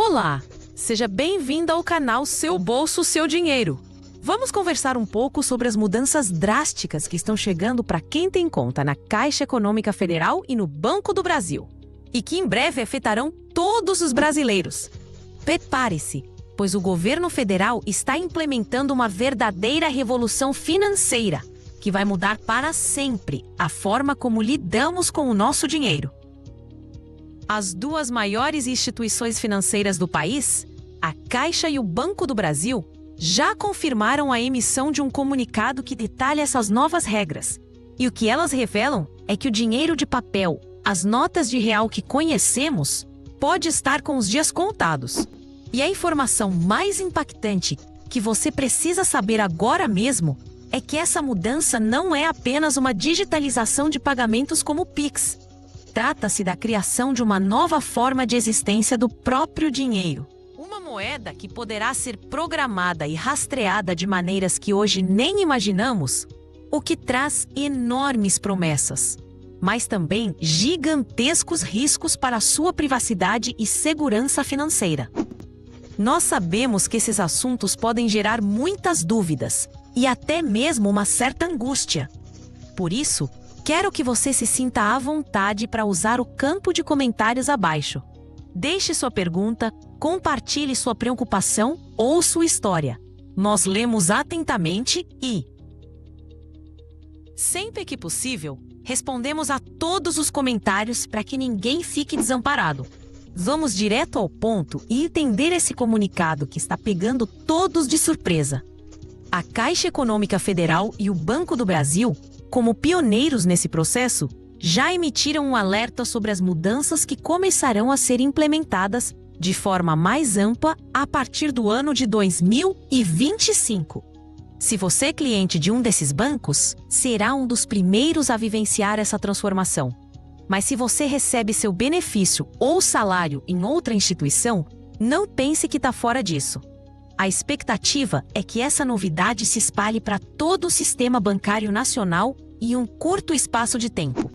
Olá, seja bem-vindo ao canal Seu Bolso, Seu Dinheiro. Vamos conversar um pouco sobre as mudanças drásticas que estão chegando para quem tem conta na Caixa Econômica Federal e no Banco do Brasil, e que em breve afetarão todos os brasileiros. Prepare-se, pois o governo federal está implementando uma verdadeira revolução financeira, que vai mudar para sempre a forma como lidamos com o nosso dinheiro. As duas maiores instituições financeiras do país, a Caixa e o Banco do Brasil, já confirmaram a emissão de um comunicado que detalha essas novas regras. E o que elas revelam é que o dinheiro de papel, as notas de real que conhecemos, pode estar com os dias contados. E a informação mais impactante que você precisa saber agora mesmo é que essa mudança não é apenas uma digitalização de pagamentos como o Pix. Trata-se da criação de uma nova forma de existência do próprio dinheiro. Uma moeda que poderá ser programada e rastreada de maneiras que hoje nem imaginamos, o que traz enormes promessas, mas também gigantescos riscos para a sua privacidade e segurança financeira. Nós sabemos que esses assuntos podem gerar muitas dúvidas e até mesmo uma certa angústia. Por isso, quero que você se sinta à vontade para usar o campo de comentários abaixo. Deixe sua pergunta, compartilhe sua preocupação ou sua história. Nós lemos atentamente e, sempre que possível, respondemos a todos os comentários para que ninguém fique desamparado. Vamos direto ao ponto e entender esse comunicado que está pegando todos de surpresa. A Caixa Econômica Federal e o Banco do Brasil, como pioneiros nesse processo, já emitiram um alerta sobre as mudanças que começarão a ser implementadas de forma mais ampla a partir do ano de 2025. Se você é cliente de um desses bancos, será um dos primeiros a vivenciar essa transformação. Mas se você recebe seu benefício ou salário em outra instituição, não pense que está fora disso. A expectativa é que essa novidade se espalhe para todo o sistema bancário nacional em um curto espaço de tempo.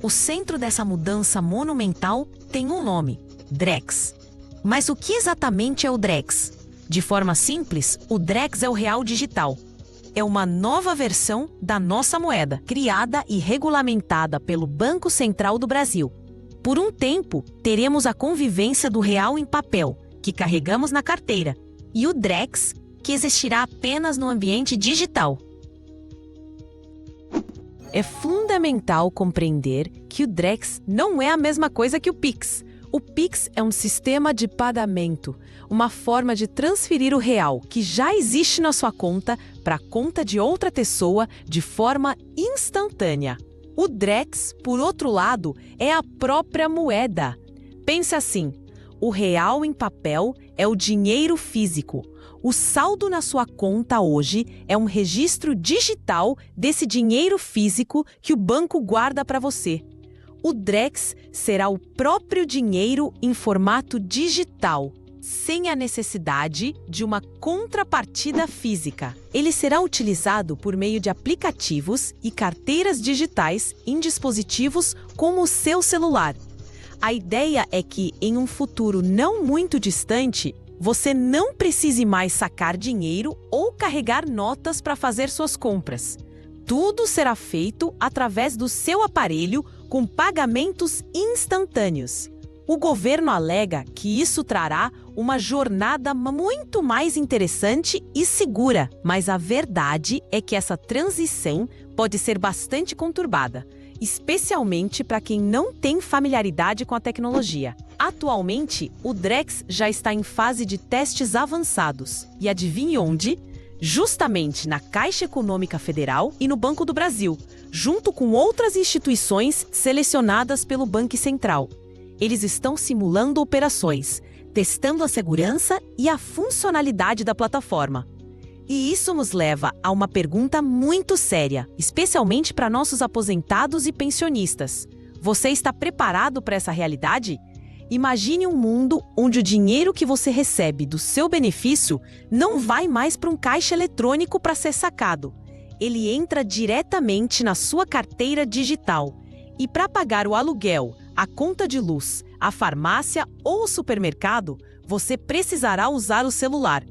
O centro dessa mudança monumental tem um nome: Drex. Mas o que exatamente é o Drex? De forma simples, o Drex é o real digital. É uma nova versão da nossa moeda, criada e regulamentada pelo Banco Central do Brasil. Por um tempo, teremos a convivência do real em papel, que carregamos na carteira, e o Drex, que existirá apenas no ambiente digital. É fundamental compreender que o Drex não é a mesma coisa que o Pix. O Pix é um sistema de pagamento, uma forma de transferir o real que já existe na sua conta para a conta de outra pessoa de forma instantânea. O Drex, por outro lado, é a própria moeda. Pense assim: o real em papel é o dinheiro físico. O saldo na sua conta hoje é um registro digital desse dinheiro físico que o banco guarda para você. O Drex será o próprio dinheiro em formato digital, sem a necessidade de uma contrapartida física. Ele será utilizado por meio de aplicativos e carteiras digitais em dispositivos como o seu celular. A ideia é que, em um futuro não muito distante, você não precise mais sacar dinheiro ou carregar notas para fazer suas compras. Tudo será feito através do seu aparelho com pagamentos instantâneos. O governo alega que isso trará uma jornada muito mais interessante e segura, mas a verdade é que essa transição pode ser bastante conturbada, especialmente para quem não tem familiaridade com a tecnologia. Atualmente, o Drex já está em fase de testes avançados. E adivinhe onde? Justamente na Caixa Econômica Federal e no Banco do Brasil, junto com outras instituições selecionadas pelo Banco Central. Eles estão simulando operações, testando a segurança e a funcionalidade da plataforma. E isso nos leva a uma pergunta muito séria, especialmente para nossos aposentados e pensionistas. Você está preparado para essa realidade? Imagine um mundo onde o dinheiro que você recebe do seu benefício não vai mais para um caixa eletrônico para ser sacado. Ele entra diretamente na sua carteira digital. E para pagar o aluguel, a conta de luz, a farmácia ou o supermercado, você precisará usar o celular.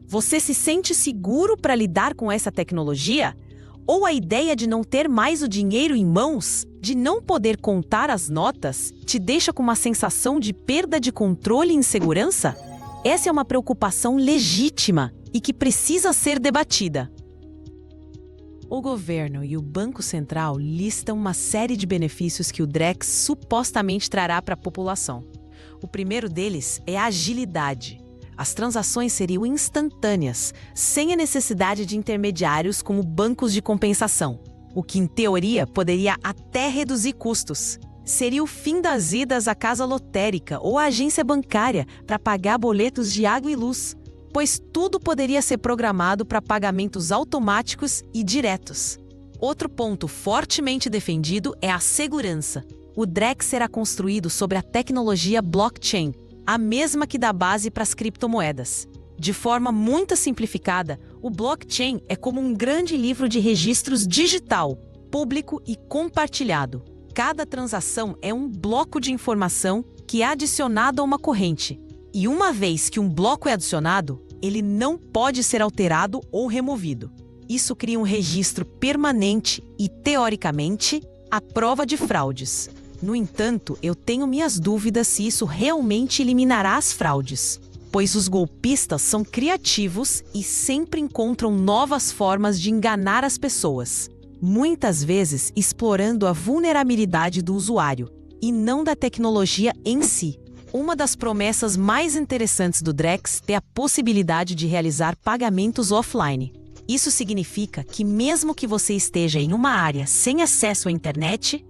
Você se sente seguro para lidar com essa tecnologia? Ou a ideia de não ter mais o dinheiro em mãos, de não poder contar as notas, te deixa com uma sensação de perda de controle e insegurança? Essa é uma preocupação legítima e que precisa ser debatida. O governo e o Banco Central listam uma série de benefícios que o Drex supostamente trará para a população. O primeiro deles é a agilidade. As transações seriam instantâneas, sem a necessidade de intermediários como bancos de compensação, o que, em teoria, poderia até reduzir custos. Seria o fim das idas à casa lotérica ou à agência bancária para pagar boletos de água e luz, pois tudo poderia ser programado para pagamentos automáticos e diretos. Outro ponto fortemente defendido é a segurança. O Drex será construído sobre a tecnologia blockchain, a mesma que dá base para as criptomoedas. De forma muito simplificada, o blockchain é como um grande livro de registros digital, público e compartilhado. Cada transação é um bloco de informação que é adicionado a uma corrente. E uma vez que um bloco é adicionado, ele não pode ser alterado ou removido. Isso cria um registro permanente e, teoricamente, à prova de fraudes. No entanto, eu tenho minhas dúvidas se isso realmente eliminará as fraudes, pois os golpistas são criativos e sempre encontram novas formas de enganar as pessoas, muitas vezes explorando a vulnerabilidade do usuário, e não da tecnologia em si. Uma das promessas mais interessantes do Drex é a possibilidade de realizar pagamentos offline. Isso significa que mesmo que você esteja em uma área sem acesso à internet,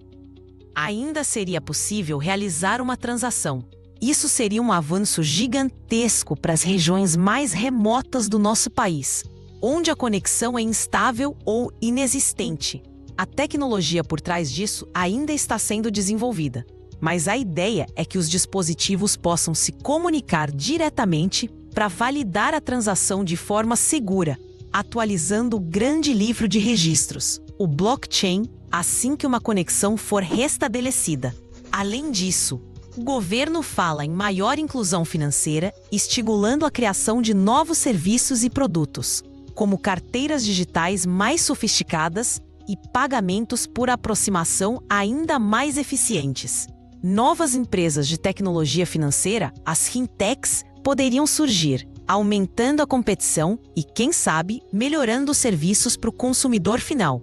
ainda seria possível realizar uma transação. Isso seria um avanço gigantesco para as regiões mais remotas do nosso país, onde a conexão é instável ou inexistente. A tecnologia por trás disso ainda está sendo desenvolvida, mas a ideia é que os dispositivos possam se comunicar diretamente para validar a transação de forma segura, atualizando o grande livro de registros, o blockchain, assim que uma conexão for restabelecida. Além disso, o governo fala em maior inclusão financeira, estimulando a criação de novos serviços e produtos, como carteiras digitais mais sofisticadas e pagamentos por aproximação ainda mais eficientes. Novas empresas de tecnologia financeira, as fintechs, poderiam surgir, aumentando a competição e, quem sabe, melhorando os serviços para o consumidor final.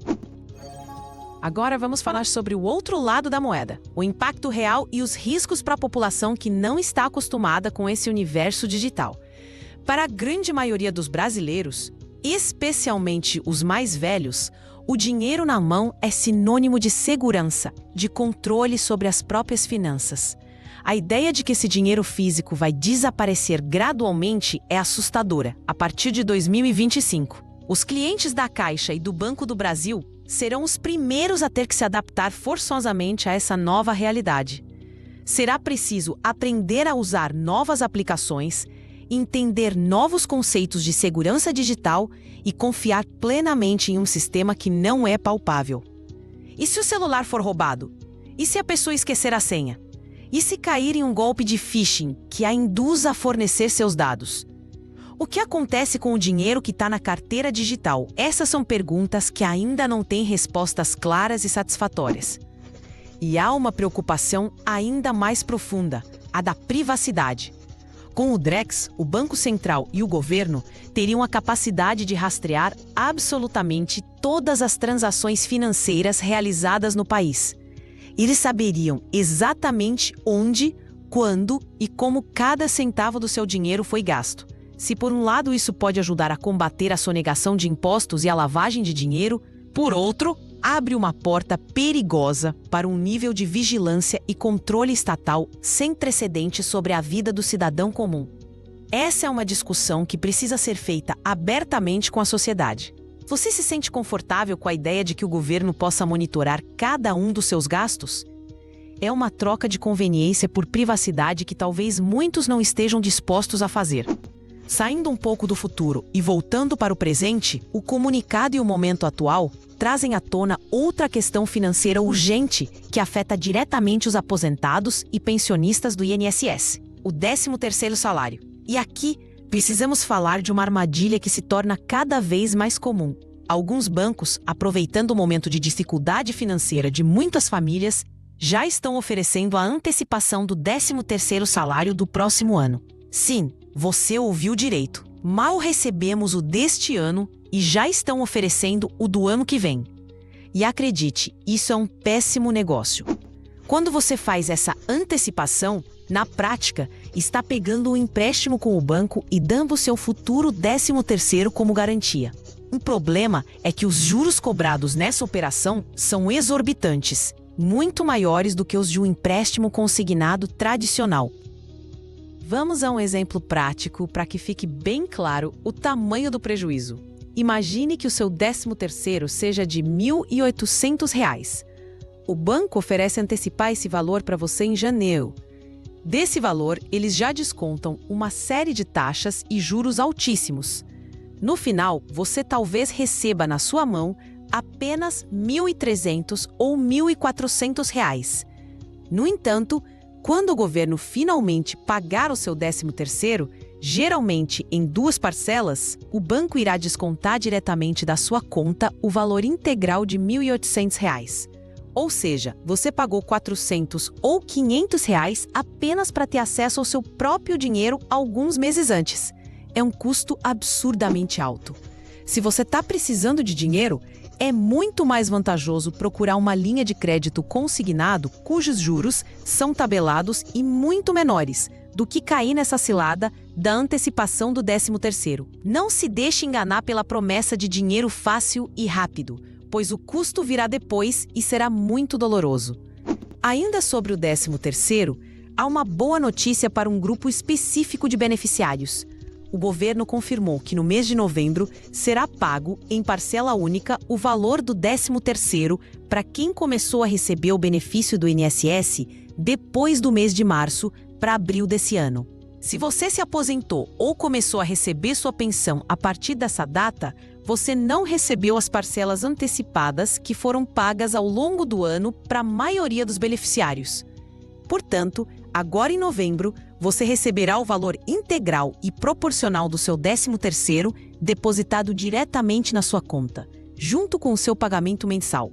Agora vamos falar sobre o outro lado da moeda, o impacto real e os riscos para a população que não está acostumada com esse universo digital. Para a grande maioria dos brasileiros, especialmente os mais velhos, o dinheiro na mão é sinônimo de segurança, de controle sobre as próprias finanças. A ideia de que esse dinheiro físico vai desaparecer gradualmente é assustadora. A partir de 2025, os clientes da Caixa e do Banco do Brasil serão os primeiros a ter que se adaptar forçosamente a essa nova realidade. Será preciso aprender a usar novas aplicações, entender novos conceitos de segurança digital e confiar plenamente em um sistema que não é palpável. E se o celular for roubado? E se a pessoa esquecer a senha? E se cair em um golpe de phishing que a induza a fornecer seus dados? O que acontece com o dinheiro que está na carteira digital? Essas são perguntas que ainda não têm respostas claras e satisfatórias. E há uma preocupação ainda mais profunda, a da privacidade. Com o Drex, o Banco Central e o governo teriam a capacidade de rastrear absolutamente todas as transações financeiras realizadas no país. Eles saberiam exatamente onde, quando e como cada centavo do seu dinheiro foi gasto. Se por um lado isso pode ajudar a combater a sonegação de impostos e a lavagem de dinheiro, por outro, abre uma porta perigosa para um nível de vigilância e controle estatal sem precedentes sobre a vida do cidadão comum. Essa é uma discussão que precisa ser feita abertamente com a sociedade. Você se sente confortável com a ideia de que o governo possa monitorar cada um dos seus gastos? É uma troca de conveniência por privacidade que talvez muitos não estejam dispostos a fazer. Saindo um pouco do futuro e voltando para o presente, o comunicado e o momento atual trazem à tona outra questão financeira urgente que afeta diretamente os aposentados e pensionistas do INSS, o 13º salário. E aqui, precisamos falar de uma armadilha que se torna cada vez mais comum. Alguns bancos, aproveitando o momento de dificuldade financeira de muitas famílias, já estão oferecendo a antecipação do 13º salário do próximo ano. Sim, você ouviu direito. Mal recebemos o deste ano e já estão oferecendo o do ano que vem. E acredite, isso é um péssimo negócio. Quando você faz essa antecipação, na prática, está pegando um empréstimo com o banco e dando o seu futuro 13º como garantia. O problema é que os juros cobrados nessa operação são exorbitantes, muito maiores do que os de um empréstimo consignado tradicional. Vamos a um exemplo prático para que fique bem claro o tamanho do prejuízo. Imagine que o seu 13º seja de R$ 1.800. O banco oferece antecipar esse valor para você em janeiro. Desse valor, eles já descontam uma série de taxas e juros altíssimos. No final, você talvez receba na sua mão apenas R$ 1.300 ou R$ 1.400. No entanto, quando o governo finalmente pagar o seu 13º, geralmente em 2 parcelas, o banco irá descontar diretamente da sua conta o valor integral de R$ 1.800. Ou seja, você pagou R$ 400 ou R$ 500 apenas para ter acesso ao seu próprio dinheiro alguns meses antes. É um custo absurdamente alto. Se você está precisando de dinheiro, é muito mais vantajoso procurar uma linha de crédito consignado cujos juros são tabelados e muito menores do que cair nessa cilada da antecipação do 13º. Não se deixe enganar pela promessa de dinheiro fácil e rápido, pois o custo virá depois e será muito doloroso. Ainda sobre o 13º, há uma boa notícia para um grupo específico de beneficiários. O governo confirmou que no mês de novembro será pago, em parcela única, o valor do 13º para quem começou a receber o benefício do INSS depois do mês de março para abril desse ano. Se você se aposentou ou começou a receber sua pensão a partir dessa data, você não recebeu as parcelas antecipadas que foram pagas ao longo do ano para a maioria dos beneficiários. Portanto, agora em novembro, você receberá o valor integral e proporcional do seu 13º depositado diretamente na sua conta, junto com o seu pagamento mensal.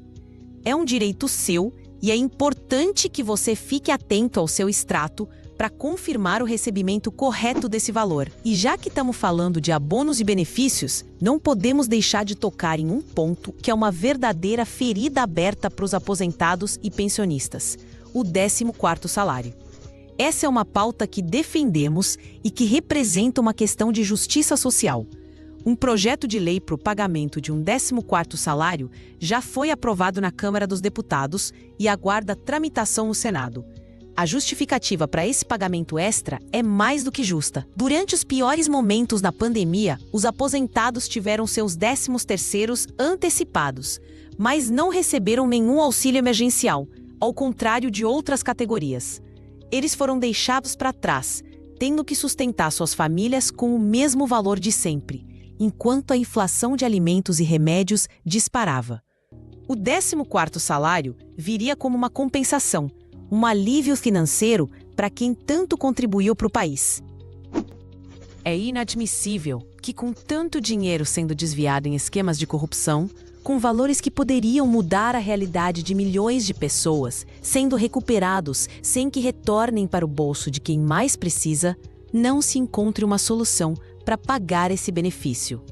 É um direito seu e é importante que você fique atento ao seu extrato para confirmar o recebimento correto desse valor. E já que estamos falando de abonos e benefícios, não podemos deixar de tocar em um ponto que é uma verdadeira ferida aberta para os aposentados e pensionistas: o 14º salário. Essa é uma pauta que defendemos e que representa uma questão de justiça social. Um projeto de lei para o pagamento de um 14º salário já foi aprovado na Câmara dos Deputados e aguarda tramitação no Senado. A justificativa para esse pagamento extra é mais do que justa. Durante os piores momentos da pandemia, os aposentados tiveram seus 13º antecipados, mas não receberam nenhum auxílio emergencial, ao contrário de outras categorias. Eles foram deixados para trás, tendo que sustentar suas famílias com o mesmo valor de sempre, enquanto a inflação de alimentos e remédios disparava. O 14º salário viria como uma compensação, um alívio financeiro para quem tanto contribuiu para o país. É inadmissível que, com tanto dinheiro sendo desviado em esquemas de corrupção, com valores que poderiam mudar a realidade de milhões de pessoas, sendo recuperados sem que retornem para o bolso de quem mais precisa, não se encontre uma solução para pagar esse benefício.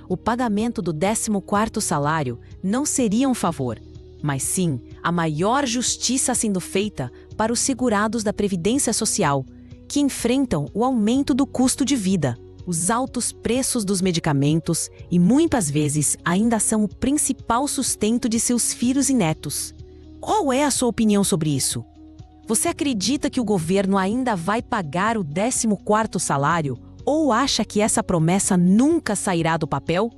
O pagamento do 14º salário não seria um favor, mas sim a maior justiça sendo feita para os segurados da Previdência Social, que enfrentam o aumento do custo de vida, os altos preços dos medicamentos e muitas vezes ainda são o principal sustento de seus filhos e netos. Qual é a sua opinião sobre isso? Você acredita que o governo ainda vai pagar o 14º salário ou acha que essa promessa nunca sairá do papel?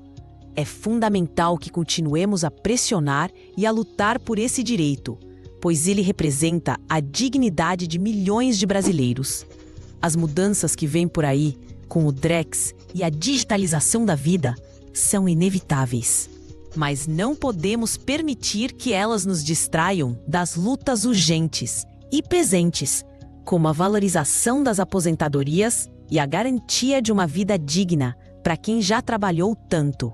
É fundamental que continuemos a pressionar e a lutar por esse direito, pois ele representa a dignidade de milhões de brasileiros. As mudanças que vêm por aí, com o Drex e a digitalização da vida, são inevitáveis. Mas não podemos permitir que elas nos distraiam das lutas urgentes e presentes, como a valorização das aposentadorias e a garantia de uma vida digna para quem já trabalhou tanto.